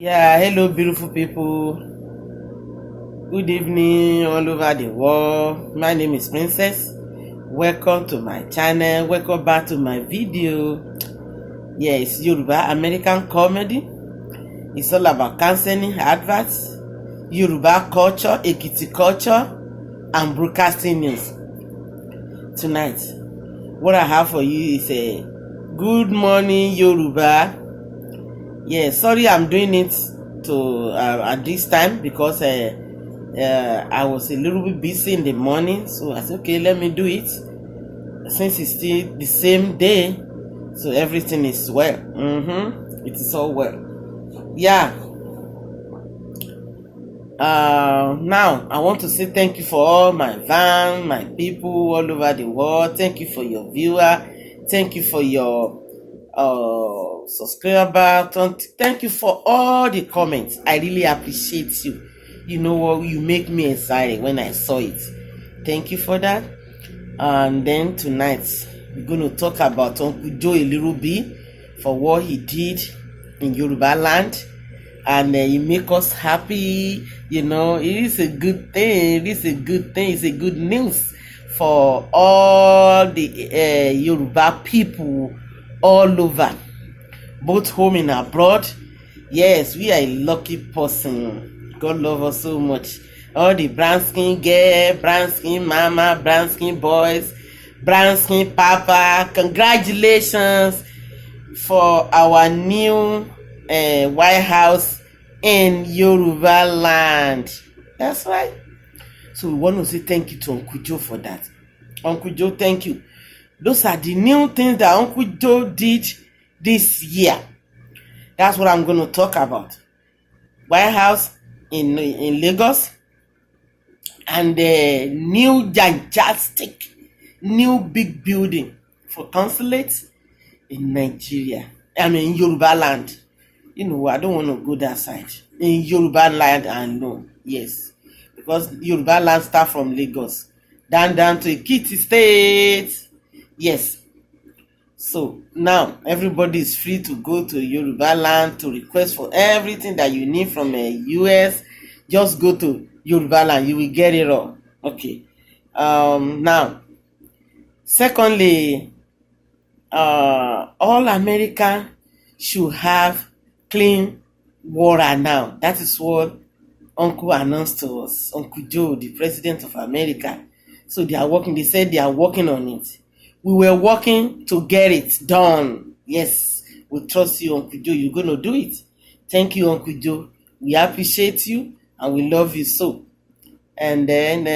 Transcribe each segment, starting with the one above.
Yeah, hello, beautiful people. Good evening, all over the world. My name is Princess. Welcome to my channel. Welcome back to my video. Yeah, it's Yoruba American comedy. It's all about counseling, adverts, Yoruba culture, Ekiti culture, and broadcasting news. Tonight, what I have for you is a good morning, Yoruba. Yeah, sorry I'm doing it to at this time because I was a little bit busy in the morning, so I said, okay, let me do it since it's still the same day, so everything is well. It is all well. Yeah. Now I want to say thank you for all my my people all over the world. Thank you for your viewer. Thank you for your subscriber. Thank you for all the comments. I really appreciate you. You know what? You make me excited when I saw it. Thank you for that. And then tonight we're going to talk about Uncle Joe a little bit for what he did in Yoruba land, and he make us happy. You know, it is a good thing. It is a good thing. It's a good news for all the Yoruba people all over, both home and abroad. Yes, we are a lucky person. God love us so much. All the brown skin girl, brown skin mama, brown skin boys, brown skin papa. Congratulations for our new White House in Yoruba land. That's right. So we want to say thank you to Uncle Joe for that. Uncle Joe, thank you. Those are the new things that Uncle Joe did this year. That's what I'm going to talk about. White House in Lagos, and the new gigantic, new big building for consulate in Nigeria. I mean, in Yoruba land. You know, I don't want to go that side. In Yoruba land, I know, yes, because Yoruba land start from Lagos down to Ekiti State. Yes. So now everybody is free to go to Yoruba land to request for everything that you need from a US. Just go to Yoruba land, you will get it all. Okay. Now, secondly, all Americans should have clean water now. That is what Uncle announced to us. Uncle Joe, the president of America. So they are working. They said they are working on it. We were working to get it done. Yes, we trust you, Uncle Joe. You're going to do it. Thank you, Uncle Joe. We appreciate you and we love you so. And then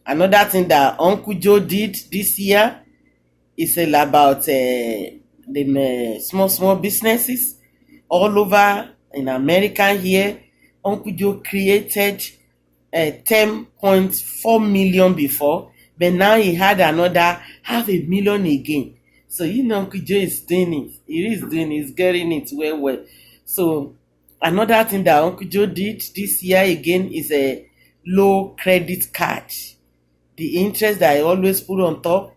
another thing that Uncle Joe did this year is about the small businesses all over in America here. Uncle Joe created 10.4 million before, but now he had another 500,000 again. So you know Uncle Joe is doing it. He is doing it. He's getting it well. So another thing that Uncle Joe did this year again is a low credit card. The interest that I always put on top,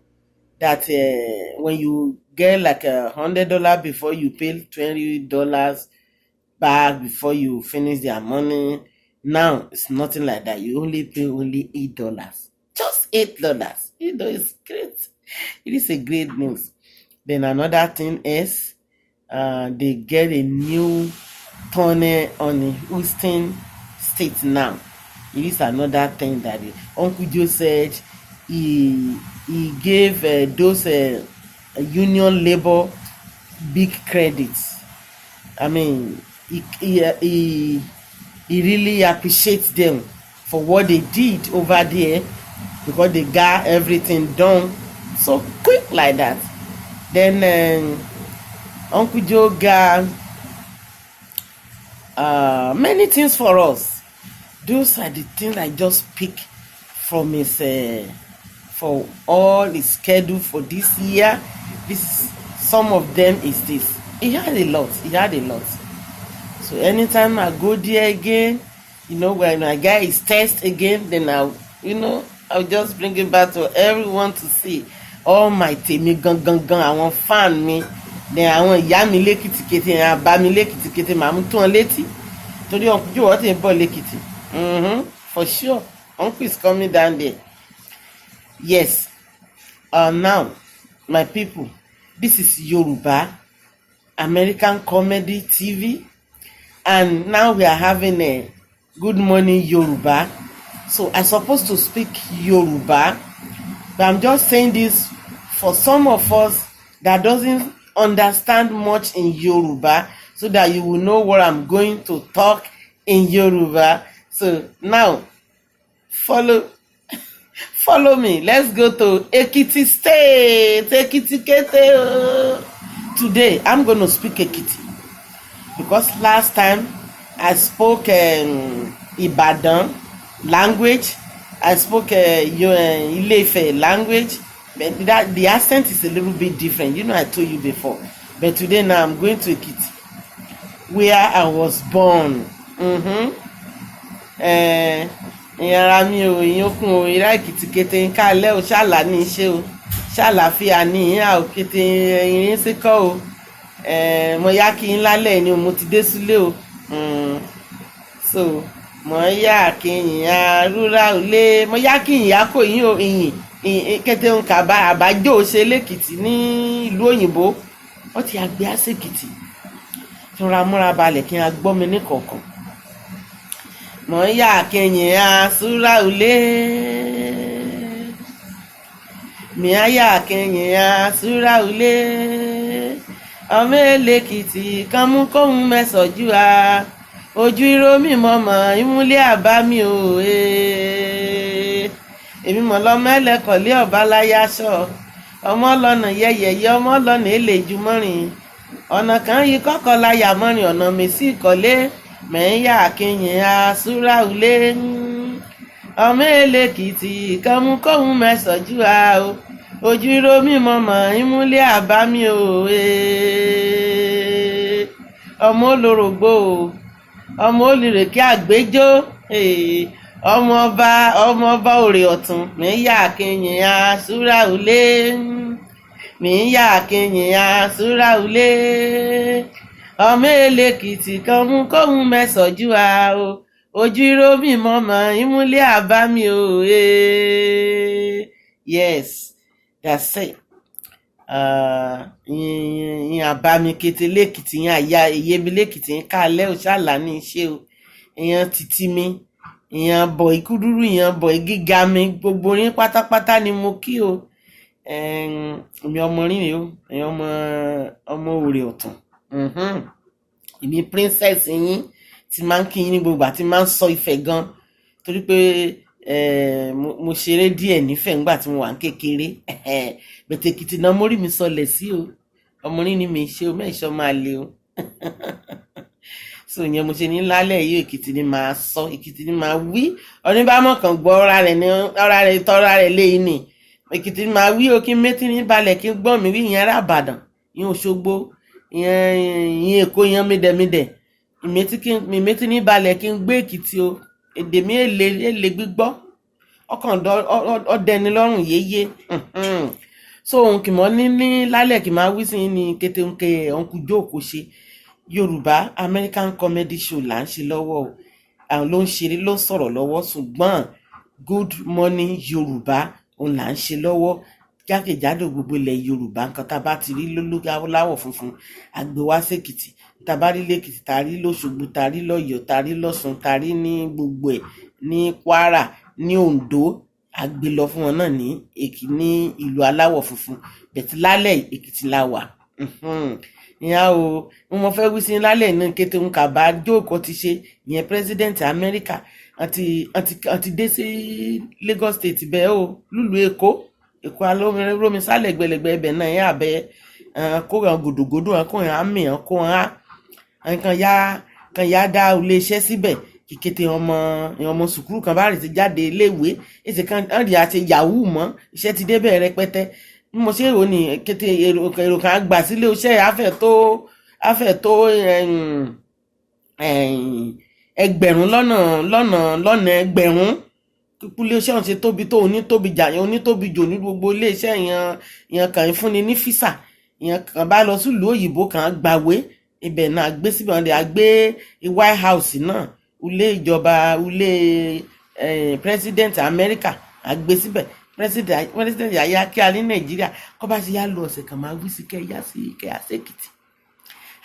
that when you get like $100 before you pay $20 back before you finish their money. Now it's nothing like that. You only pay only $8. Just $8. You know, it's great. It is a great news. Then another thing is they get a new tunnel on Houston State now. It is another thing that Uncle Joe said he gave those union labor big credits. I mean, he really appreciates them for what they did over there, because they got everything done so quick like that. Then Uncle Joe got many things for us. Those are the things I just pick from his for all his schedule for this year. Some of them is this. He had a lot. So anytime I go there again, you know, when my guy is test again, then I'll just bring it back to everyone to see. All my tèmi gangan, àwọn fan mi, then àwọn ìyá mi lẹ́kìtì kété yẹn àbá mi lẹ́kìtì kété màá mú tún wọn létí torí uncle Joe wọ́n ti ń bọ̀ lẹ́kìtì. For sure uncle is coming down there. Yes. Now my people, this is Yoruba American Comedy TV, and now we are having a Good Morning Yoruba. So I'm supposed to speak Yoruba, but I'm just saying this for some of us that doesn't understand much in Yoruba, so that you will know what I'm going to talk in Yoruba. So now follow me. Let's go to Ekiti State. Ekiti Kete. Today I'm going to speak Ekiti because last time I spoke Ibadan language. I spoke Ile-Ife language, but the accent is a little bit different. You know, I told you before. But today now I'm going to Ekiti, where I was born. Ìyára mi ò ìyókùn ò ìrá Èkìtì kété ń kálẹ̀ ò ṣàlà ní iṣẹ́ o ṣàlàáfíà ní ìhà ò kété ìrìn síkọ́ o mo yá kí n lálẹ́ ni mo ti dé sílé o so mo yá kí n yà rúra ò lé mo yá kí n yà kó yín o ìyìn kété ń kàbá àbájò ṣe lẹ́kìtì ní ìlú òyìnbó ó ti àgbé àṣèkìtì fúnra múra balẹ̀ kí n gbọ́ mi ní kọ̀ọ̀kan. Mo yá kẹyìn àsúrà ulé mi yá kẹyìn àsúrà ulé ọmọ Èlèkìtì kan mú kóhun mẹ́sọ̀jú a ojú irọ́ mi mọ̀mọ́ ìmúlẹ̀ àbá mi ò èmi mọ̀ lọ́mọ ẹlẹ́kọ̀ọ́lé ọ̀bá láyàṣọ ọmọ lọ́nà yẹyẹyẹ ọmọ lọ́nà èlèjú mọ́rin ọ̀nà kan yí kọ́kọ́ láyà mọ́rin ọ̀nà mèsì ìkọ́lé mẹ́yà kẹyìn àsúrà ulé ọmọ Èlèkìtì kan mú kóhun mẹ́sọ̀jú a o ojú irọ́ mi mọ̀mọ́ ìmúlẹ̀ àbá mi ò ọmọ olórògbò ọmọ olùrèké àgbéjó ọmọ ọba òrè ọ̀tún mẹ́yà kẹyìn àsúrà ulé mẹ́yà kẹyìn àsúrà ulé ọmọ Èlèkìtì kan mú kóhun mẹ́sọ̀jú a o ojú irọ́ mi mọ̀mọ́ ìmúlẹ̀ àbá mi ò Yes, that's it. Yín àbá mi kété lẹ́kìtì yín àyà ìyẹ́bi lẹ́kìtì yín kálẹ̀ ò ṣàlà ní iṣẹ́ o ìyẹn títí mi ìyẹn bọ̀ ìkúdúrú ìyẹn bọ̀ ìgíga mi gbogbo yín pátápátá ni mo kí o èmi ọmọ rìn o èmi ọmọ òrè ọ̀tún èmi princess yín ti máa ń kí yín ní gbogbo àti máa ń sọ Ifẹ̀ gan torí pé mo ṣeré díẹ̀ nífẹ̀ẹ́ ńgbà tí mo wà ń kékeré bẹ̀tẹ̀ Èkìtì náà mórí mi sọlẹ̀ sí o ọmọ rìn ni mi ṣe o mẹ́ṣọ́ máa le o so ìyẹn mo ṣe ní lálẹ́ yìí Èkìtì ni màá sọ Èkìtì ni màá wí oníbàámọ̀ kan gbọ́ ọ̀rá rẹ̀ tọ́ra rẹ̀ léyìn ni Èkìtì ni màá wí o kí n métí ní balẹ̀ kí n gbọ́ mi wí ìyẹn ará Ìbàdàn ìyẹn Òṣogbo ìyẹn Èkó ìyẹn mídẹ̀mídẹ̀ ìmẹ́tí ní balẹ̀ kí n gbé Èkìtì o èdè mi èlé gbígbọ́ ọkàn ọdẹni lọ́rùn yéyé so ohun kì mọ́ ní lálẹ́ kì máa wí sí ní kété ń ké Uncle Joe kò ṣe Yorùbá American Comedy Show là ń ṣe lọ́wọ́ o àwọn ló ń ṣeré ló ń sọ̀rọ̀ lọ́wọ́ ṣùgbọ́n Good Morning Yorùbá òun là ń ṣe lọ́wọ́ jákèjádò gbogbo ilẹ̀ Yorùbá nǹkan tá a bá ti rí láwọ̀ funfun àgbéwá sèkìtì tá a bá rí lẹ́kìtì tá a rí lọ́ṣogbo tá a rí lọ́yọ̀ tá a rí lọ́ṣun tá a rí ní gbogbo ẹ̀ ní Kwara ní Oǹdó àgbé lọ fún wọn náà ní ìlú aláwọ̀ funfun bẹ̀tí lálẹ́ Èkìtì la wà ìyá o mo fẹ́ wí sí lálẹ́ náà kété ń kà bá jókòó ti ṣe ìyẹn president America àti dé sí Lagos State bẹ́ẹ̀ o lùlù Èkó alómi sálẹ̀ gbẹlẹgbẹ ẹbẹ̀ náà yẹn àbẹ kó hàn gòdògòdò hàn kó hàn àmì hàn kó hàn kan yá dá ilé iṣẹ́ síbẹ̀ kìkété ọmọ sùkúrù kan bá rè ti jáde iléèwé èsì kan rí àti yahoo mọ́ iṣẹ́ ti débẹ̀ rẹpẹtẹ bí mo ṣe rò ní kété èrò kan gbà sílé iṣẹ́ afẹ́ tó ẹgbẹ̀rún lọ́nà ẹgbẹ̀rún ilé iṣẹ́ ọ̀hún ṣe tóbi tó onítóbi jò ní gbogbo ilé iṣẹ́ yẹn kàn ń fúnni ní físà ìyẹn kan bá lọ sílùú òyìnbó kan gbàwé ibẹ̀ náà gbé síbẹ̀ wọn lè gbé White House náà ilé ìjọba ilé president America àgbé síbẹ̀ president yàyà kí a ní Nàìjíríà kọ́ bá ti yá lọ ọ̀sẹ̀ kan máa wí sí kẹ́yà sí kẹ́yà sékìtì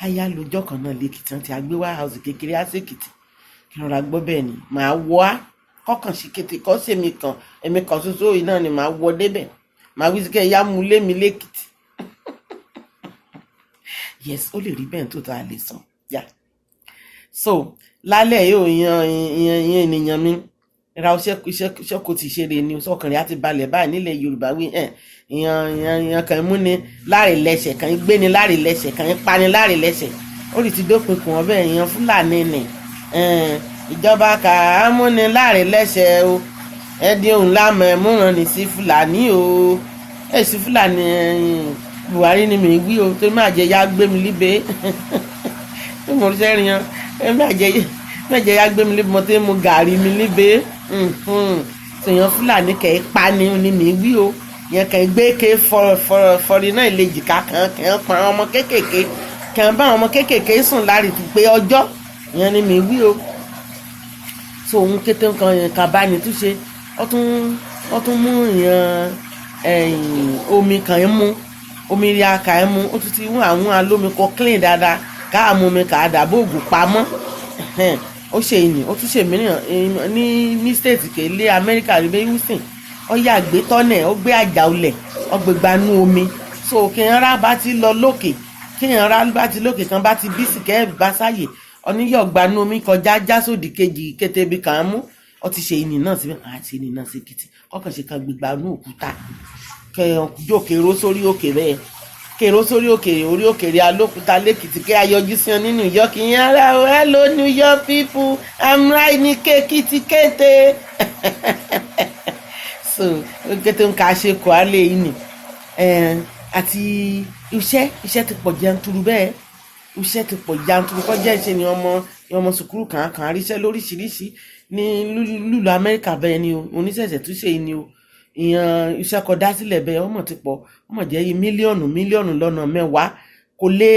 àyà lọ́jọ́ kan náà lẹ́kìtì wọn ti àgbé White House kékeré á sékìtì kí n rọra gbọ́ bẹ́ẹ̀ ni màá wọ́ á kọ́kàn sí kété kọ́ sí èmi kan ṣoṣo yìí náà ni màá wọ́ débẹ̀ màá wí sí kẹ́yà mú lé mi lẹ́kìtì yes ó lè rí bẹ́ẹ̀ tó tá a lè sàn yá so lálẹ́ yóò yan ènìyàn mi ra iṣẹ́ kò ti ṣe rè ni ọkùnrin á ti balẹ̀ báyìí nílẹ̀ Yorùbá wí yan kan mú ni láre lẹ́sẹ̀ kan gbé ni láre lẹ́sẹ̀ kan pa ni láre lẹ́sẹ̀ ó lè ti dópin kùn ọ́ bẹ́ẹ̀ yan Fúlàní ni ìjọba kà á mú ni láre lẹ́sẹ̀ o ẹdín òun lámọ̀ ẹ̀ múran ní sí Fúlàní o èsì Fúlàní Buhari ni mi wí o tó má jẹ ya gbé mi líbe tó mo ṣe rìn yan má jẹ ya gbé mi líbe mo tó mo gàrí mi líbe sèyàn Fúlàní kẹ̀ ẹ́ pa ni mi wí o yẹn kẹ̀ gbé ké fọrí náà lè jìká kàn pa ọmọ kéékèèké kàn bá ọmọ kéékèèké sùn lárí pé ọjọ́ yẹn ni mi wí o so òun kété nǹkan yẹn kà bá ní túnṣe ó tún mú yẹn omi kàn ń mú omi rí aka ẹ mú ó tún ti wọ́n àwọn alómi kọ clean dáadáa káà mú omi kàá dàbò ògùn pamọ́ ó ṣe ìní ó tún ṣe mìíràn ní state kèlé Amẹ́ríkà rí bẹ́ẹ̀ Houston ó yà gbé tọ́nẹ̀ ó gbé àjà olẹ̀ ó gbé gbanú omi so kéèyàn rá bá ti lọ lókè kéèyàn rá bá ti lókè kan bá ti bí sìkẹ́ bá sáyè oníyọ̀ gbanú omi kọjá jásòdì kejì kété bí kàn án mú ó ti ṣe ìní náà síbẹ̀ àti ìní náà sí kìtì kọ́kàn ṣe kan gbégbánú òkúta kẹjọ kèrò sórí òkè bẹ́ẹ̀ kèrò sórí òkè orí òkè rí alókúta lẹ́kìtì kí ayọjú sí ọ ní New York yẹn ara o hello New York people I'm right ní kékìtì kété so kété ń ka ṣe kọ́ alẹ́ yìí ni àti iṣẹ́ ti pọ̀ janturu bẹ́ẹ̀ iṣẹ́ ti pọ̀ janturu kọjá ìṣe ni ọmọ sùkúrù kan àríṣẹ́ lóríṣiríṣi ní lùlù Amẹ́ríkà bẹ́ẹ̀ ni o oníṣẹ̀ṣẹ̀ tún ṣe ni o ìyàn iṣẹ́ kọ dá sílẹ̀ bẹ́ẹ̀ ọmọ ti pọ̀ ọmọ jẹ́ yí mílíọ̀nù lọ́nà mẹ́wàá kò lé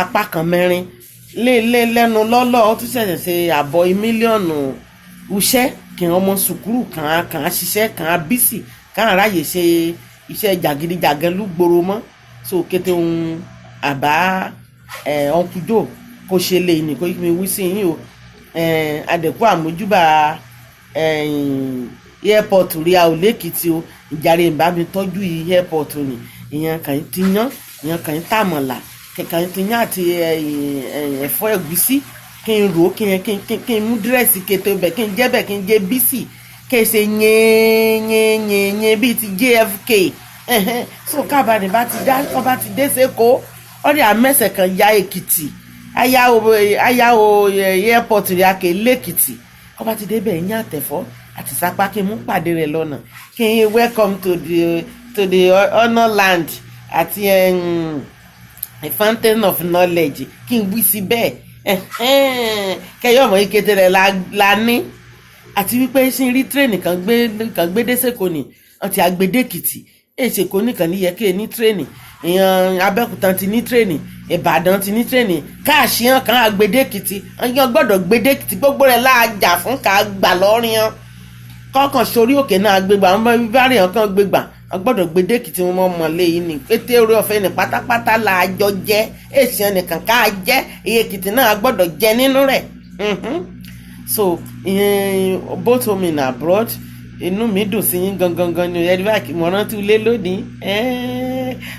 apá kan mẹ́rin lẹ́nu lọ́lọ́ ó tún ṣẹ̀ṣẹ̀ ṣe àbọ̀ mílíọ̀nù iṣẹ́ kí ọmọ sùkúrù kàn á ṣiṣẹ́ kàn á bísì kàn á ráyè ṣe iṣẹ́ jàgídíjàgan lúgboro mọ́ so kété ohun àbá ọkùjọ kò ṣe lè ní kó mi wí sí yín o adẹ̀kú àmójúbà airport rí a ò lẹ́kìtì o ìjàre ìbá mi tọ́jú yìí airport ni ìyẹn kàn ti yán ìyẹn kàn ti tàmọ̀là kàn ti yán àti ẹ̀fọ́ ẹ̀gúsí kí n rò ó kí n mú dírẹ́sì kété bẹ̀ kí n jẹ́ bẹ̀ kí n jẹ́ bísì kí n ṣe yẹn bíi ti JFK so kábàánì bá ti dé sẹ́kọ̀ọ́ ọ̀rẹ́ àmẹ́sẹ̀ kan ya Èkìtì ayáwó airport rí a kè lẹ́kìtì kọ́ bá ti dé bẹ̀ yín àtẹ̀fọ́ àti sápá kí n mú pàdé rẹ̀ lọ́nà kí n welcome to the honor land àti a fountain of knowledge kí n wí sí bẹ́ẹ̀ kẹyọ ọmọ ìkété rẹ̀ la ní àti wípé sí rí tírèènì kan gbé dé sèkó ni àti Àgbèdè Èkìtì èsèkó nìkan ní yẹ kí ní tírèènì ìyàn Abẹ́òkúta ti ní tírèènì Ìbàdàn ti ní tírèènì káàṣìyàn kan Àgbèdè Èkìtì ọyàn gbọ́dọ̀ gbèdé Èkìtì gbogbo rẹ̀ láàjà fún ká gbà lọ́rìyàn kọ́kàn sórí òkè náà gbégbà wọn bá bíbárí hàn kàn gbégbà wọn gbọ́dọ̀ gbèdé Èkìtì wọn mọ̀ mọ̀lẹ́ yìí ní pété orí ọ̀fẹ́ ní pátápátá làájọ jẹ́ èsìyàn nìkan ká jẹ́ iye Èkìtì náà gbọ́dọ̀ jẹ nínú rẹ̀ so both home and abroad inú mi dùn sí yín gangan ni ẹ̀rí báyìí mo rántí ilé lónìí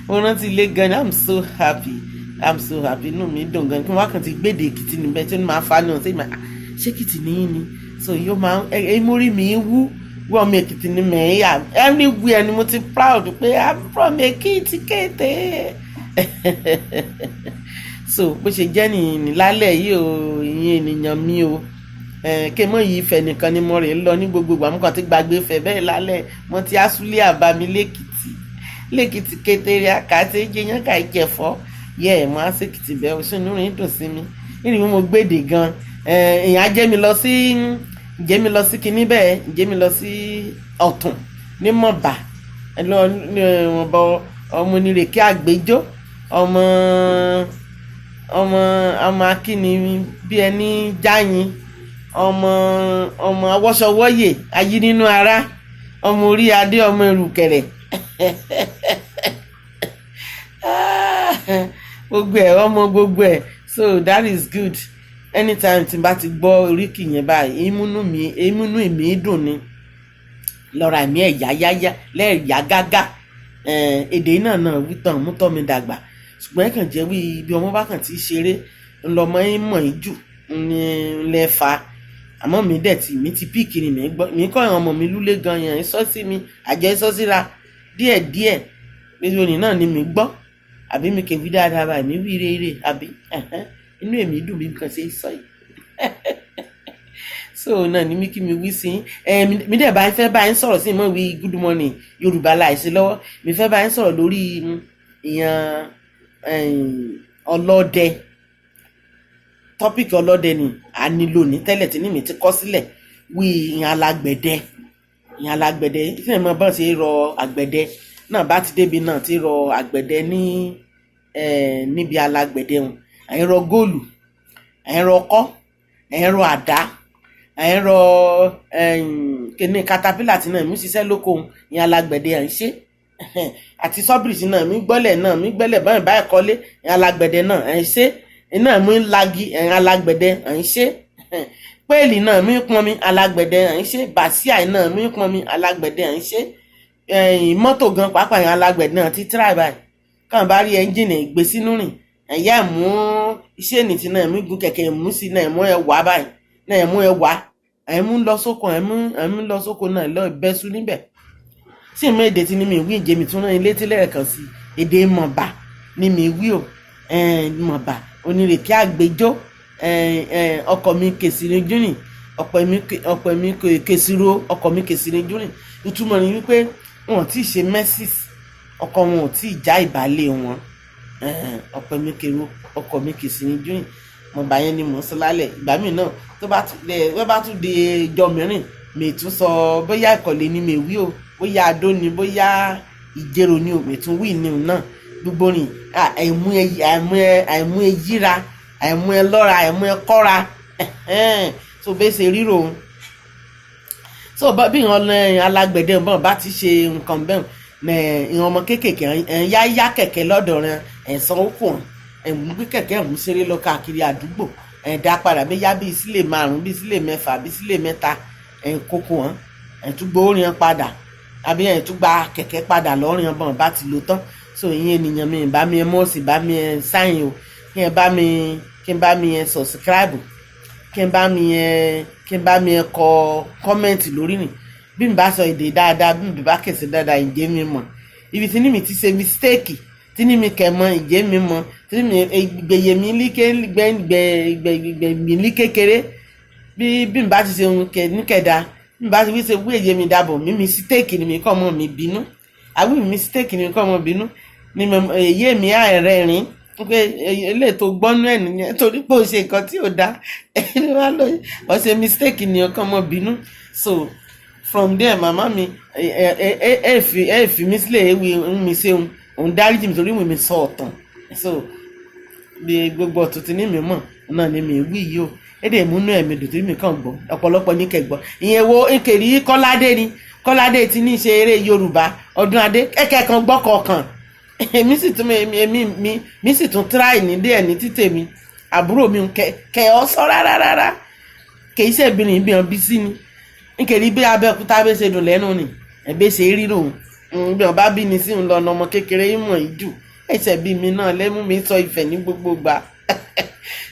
mo rántí ilé gan ni I'm so happy inú mi dùn gan kí wọ́n kàn ti gbèdé Èkìtì níbẹ̀ tí wọ́n máa fa náà ṣé Èkìtì níyìn ni so yóò máa mórí mi wú wọ́n mi Èkìtì ni mẹ́ẹ̀yà everywhere ni mo ti proud pé I'm from Èkìtì kété so bó ṣe jẹ́ nìyí lálẹ́ yìí o ìyẹn ènìyàn mi o kí mọ̀ yìí fẹ̀ nìkan ni mo rè ń lọ ní gbogbo àmúkan tí gbàgbé fẹ̀ bẹ́ẹ̀ lálẹ́ mo ti asúlé àbámi lẹ́kìtì kété àkàtì jẹyàn ká ìjẹ̀fọ́ yẹ mo á sí Èkìtì bẹ́ẹ̀ oṣù inú rẹ̀ dùn sí mi nínú mo gbèdè gan èèyàn á jẹ́ mi lọ sí kinní bẹ́ẹ̀ jẹ́ mi lọ sí Ọ̀tún ní Mọ̀bà ọmọ onírèké àgbéjó ọmọ ọmọ ọmọ akíni bí ẹni jáyin, ọmọ ọmọ awọ́sọwọ́yè ayí nínú ara, ọmọ orí adé, ọmọ ìrùkẹ̀rẹ̀. Gbogbo ẹ̀ ọmọ gbogbo ẹ̀. So that is good. Anytime tí n bá ti gbọ́ oríkì yẹn báyìí, ìmúnú èmi dùn ni, lọ́ra ẹ̀mí ẹ̀yà yáyá lẹ́ẹ̀yà gágá. Èdè náà wí tán mú tọ́ mi dàgbà, ṣùgbọ́n kàn jẹ́ wí bí ọmọ bá kàn ti ṣeré ńlọmọ ẹ̀ mọ̀ ẹ́ jù lẹ́ẹ̀fà. Àmọ́ mi dẹ̀ tí mi ti píìkì ni mi kọ́ àwọn ọmọ mi lúlé gan yẹn sọ́sí mi àjẹ́ sọ́síra díẹ̀díẹ̀ pé orin náà ni mi gbọ́ àbí mi kèwí dáadáa báyìí mi wí rere àbí inú èmi dùn bí nǹkan ṣe sọ yìí. So náà ni mi kí mi wí sí mi dẹ̀ bá ń fẹ́ bá ń sọ̀rọ̀ sí mọ́ wí good morning Yorùbá láìsí lọ́wọ́. Mi fẹ́ bá ń sọ̀rọ̀ lórí ìyàn ọlọ́dẹ. Tọ́pìkì ọlọ́dẹ ni a nílò ní tẹ́lẹ̀ tí ní mi ti kọ́ sílẹ̀ wí ìyàn alágbẹ̀dẹ. Ìyàn alágbẹ̀dẹ ìfẹ́ mọ́ bọ́n ṣe rọ àgbẹ̀dẹ náà bá ti débi náà ti rọ àgbẹ̀dẹ níbi alágbẹ̀dẹ wọn. Àyìn rọ góòlù, àyìn rọ ọkọ́, àyìn rọ àdá, àyìn rọ kíní katapila tí náà mú ṣiṣẹ́ lóko ìyàn alágbẹ̀dẹ à ń ṣe. Àti sọ́bìrìsì náà mi gbẹ́lẹ̀ báyìí kọ́lé ìyàn alágbẹ̀dẹ náà à ń ṣe. Iná mú lagi alágbẹ̀dẹ à ń ṣe. Péèlì náà mú pọnmi alágbẹ̀dẹ à ń ṣe. Bàsíà náà mú pọnmi alágbẹ̀dẹ à ń ṣe. Mọ́tò gan pàápàá yẹn alágbẹ̀dẹ náà ti tíráì báyìí kàn bá rí ẹ́ńjìnì gbé sínú rìn ẹ̀yà mú iṣẹ́ nìtì náà mú gun kẹ̀kẹ́ mú sí náà mú ẹ wá báyìí náà mú ẹ wá ẹ̀mú lọ sóko ẹ̀mú lọ sóko náà lọ bẹ́sù níbẹ̀. Sì mú èdè tí ni mi wí ìjẹ́mi tún náà ilé tí lẹ́ẹ̀kan sí èdè mọ̀bà ni mi wí o mọ̀bà onírèké àgbẹjọ́ ọkọ̀ mi kèsìrì júrìn ọ̀pọ̀ mi kèsìrò ọkọ̀ mi kèsìrì júrìn. Ìtumọ̀ ni wípé wọn ò tí ì ṣe mẹ́sìs ọkọ wọn ò tí ì já ìbálẹ̀ wọn. Ọ̀pọ̀ mi kèrò ọkọ̀ mi kèsìrì júrìn mọ̀bà yẹn ni mò ń sọ lálẹ́. Ìgbà míì náà tó bá tún de ìjọ mìíràn mi tún sọ bóyá ìkọ̀lé ni mi wí o, bóyá adó ni, bóyá ìjẹrò ni o, mi tún wí ni o náà. Gbogbo rìn àìmú ẹ yíra, àìmú ẹ lọ́ra, àìmú ẹ kọ́ra. So bẹ́ẹ̀ ṣe ríro. So bí ìran alágbẹ̀dẹ bọ́n bá ti ṣe nǹkan bẹ́ẹ̀ ìran ọmọ kéékèèké yá kẹ̀kẹ́ lọ́dọ̀ rẹ̀ ẹ̀sán ó kù ẹ̀mú gbé kẹ̀kẹ́ ẹ̀mú ṣeré lọ káàkiri àdúgbò ẹ̀dá padà bí yá bí sílè 5 bí sílè 6 bí sílè 3 kókó hàn ẹ̀túgbò orin padà àbí ẹ̀túgba kẹ̀kẹ́ padà lọ́rin bọ́n bá ti lò tán. So ìyẹn ènìyàn mi bá mi mọ́ sí bá mi sáyìn o kí n bá mi subscribe kí n bá mi kọ kọ́mẹ́ǹtì lórí nì bí mi bá sọ èdè dáadáa bí mi bá kẹsì dáadáa ìjẹ́ mi mọ̀ ibi tí ní mi ti ṣe mistake tí ní mi kẹ̀ mọ̀ ìjẹ́ mi mọ̀ tí mi gbẹ̀yẹ̀ mi ní kékeré bí mi bá ti ṣe ohun níkẹ̀dá bí mi bá ti wí ṣe wú èyẹ mi dàbọ̀ mi mistake ni mi kọ́ mọ́ mi bínú àwí mi mistake ni mi kọ́ mọ́ bínú ni èyẹ mi àìrẹ́ rìn pé ilé tó gbọ́nú ẹ̀ nìyẹn torí pé ó ṣe nǹkan tí ò dá ẹni wá lọ ọ ṣe mistake ni ọkàn mọ́ bínú. So from there màmá mi ẹ fi mí sílẹ̀ ewì ń mi ṣe òun dáríjì mi torí mi sọ ọ̀tàn. So bí gbogbo ọ̀tún ti ní mi mọ̀ náà ni mi wí yìí o èdè ìmúnú ẹ̀mí dùn torí mi kàn gbọ́ ọ̀pọ̀lọpọ̀ ní kẹgbọ́ ìyẹn wo nkèrè Kọ́ládé ni Kọ́ládé ti ní ṣe eré Yorùbá ọdún adé kẹ́kẹ́ kan gbọ́ kọ̀ọ̀kan èmi sì tún try ní díẹ̀ ní títè mi àbúrò mi kẹ ọ sọ rárá kì í ṣe ìbìnrin bí wọn bí sí ni nkèrè bí Abẹ́òkúta bẹ́ẹ̀ ṣe dùn lẹ́nu ni ẹ̀bẹ́ ṣe ríro bí wọn bá bí ni sí ń lọ ọmọ kékeré ìmọ̀ ìjù ẹ̀ṣẹ̀ bí mi náà lẹ́mú mi sọ Ifẹ̀ ní gbogbo gbà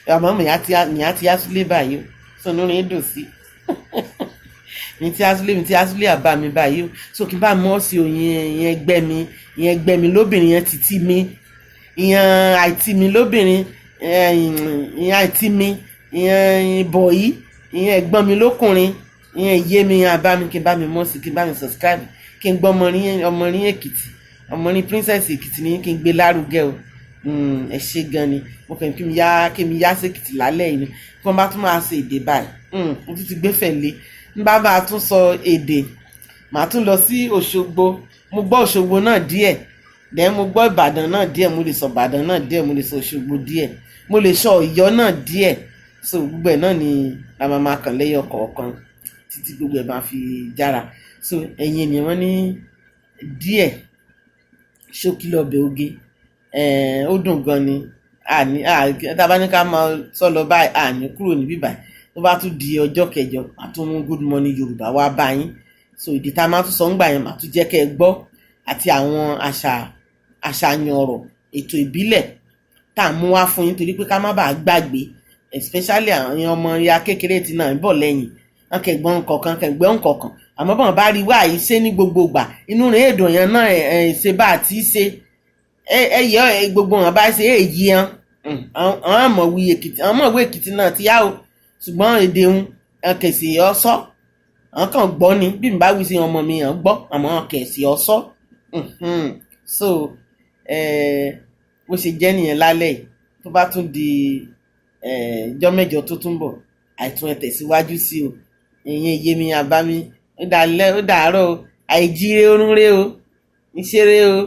àmọ́ mi á ti Asúlé báyìí o sọnù rìn dùn sí mi ti Asúlé àbá mi báyìí o so kí n bá mọ́ sí òyìn ìyẹn ẹgbẹ́ mi lóbìnrin yẹn títí mi ìyẹn àìtí mi lóbìnrin ìyẹn àìtí mi ìyẹn ìbọ̀yí ìyẹn ẹ̀gbọ́n mi lókùnrin ìyẹn ìyé mi àbá mi kí n bá mi mọ́ sí kí n bá mi subscribe kí n gbọ́ ọmọrin Èkìtì ọmọrin Princess Èkìtì ní kí n gbé lárugẹ o ẹ ṣe gan ni mo kàn kí mi yá sí Èkìtì lálẹ́ yìí ni kí wọ́n bá tún máa ṣe èdè báyìí mo tún ti gbé fẹ̀lé n bá máa tún sọ èdè màá tún lọ sí Òṣogbo mo gbọ́ Òṣogbo náà díẹ̀ then mo gbọ́ Ìbàdàn náà díẹ̀, mo lè sọ Ìbàdàn náà díẹ̀, mo lè sọ Òṣogbo díẹ̀, mo lè sọ Ọ̀yọ́ náà díẹ̀. So gbogbo ẹ̀ náà ni a máa kàn lẹ́yọ kọ̀ọ̀kan títí gbogbo ẹ̀ máa fi jára. So ẹ̀yin ènìyàn, wọ́n ní díẹ̀ ṣókí lọ́bẹ̀ oge, ó dùn gan ni. Tá a bá ní ká máa sọ lọ báyìí, àní kúrò níbí báyìí. Tó bá tún di ọjọ́ kẹjọ, màá tún mú Good Morning Yorùbá wá bá yín. So ìdí tá a máa tún sọ ń gbà yẹn, màá tún jẹ́ kẹ́ ẹ gbọ́, àti àwọn àṣàyàn ọ̀rọ̀, ètò ìbílẹ̀ tá à ń mú wá fún yín, torí pé ká má bàa gbàgbé, especially àwọn ọmọ ya kékeré tí náà ń bọ̀ lẹ́yìn, wọn kẹgbọ́n kọ̀ọ̀kan, àmọ́ bọ́n bá rí wá yìí ṣe ní gbogbo ìgbà, inú rẹ̀ èdò yẹn náà ṣe bá àti ṣe ẹyẹ gbogbo wọn bá ṣe èyí hàn. Àwọn ọmọwé Èkìtì náà ti yá o, ṣùgbọ́n èdè ń kẹsì ọ̀sọ́, àwọn kan gbọ́ ni, bí n bá wí sí ọmọ mi hàn gbọ́, àmọ́ kẹsì ọ̀sọ́. So bó ṣe jẹ́ nìyẹn lálẹ́ yìí. Tó bá tún di ọjọ́ mẹ́jọ tó tún bọ̀, àìtún ẹ tẹ̀síwájú sí o. Ìyẹn Yémi Àbámi, ó dàárọ̀ o, àìjíire orúnrẹ́ o, níṣẹ́rẹ́ o.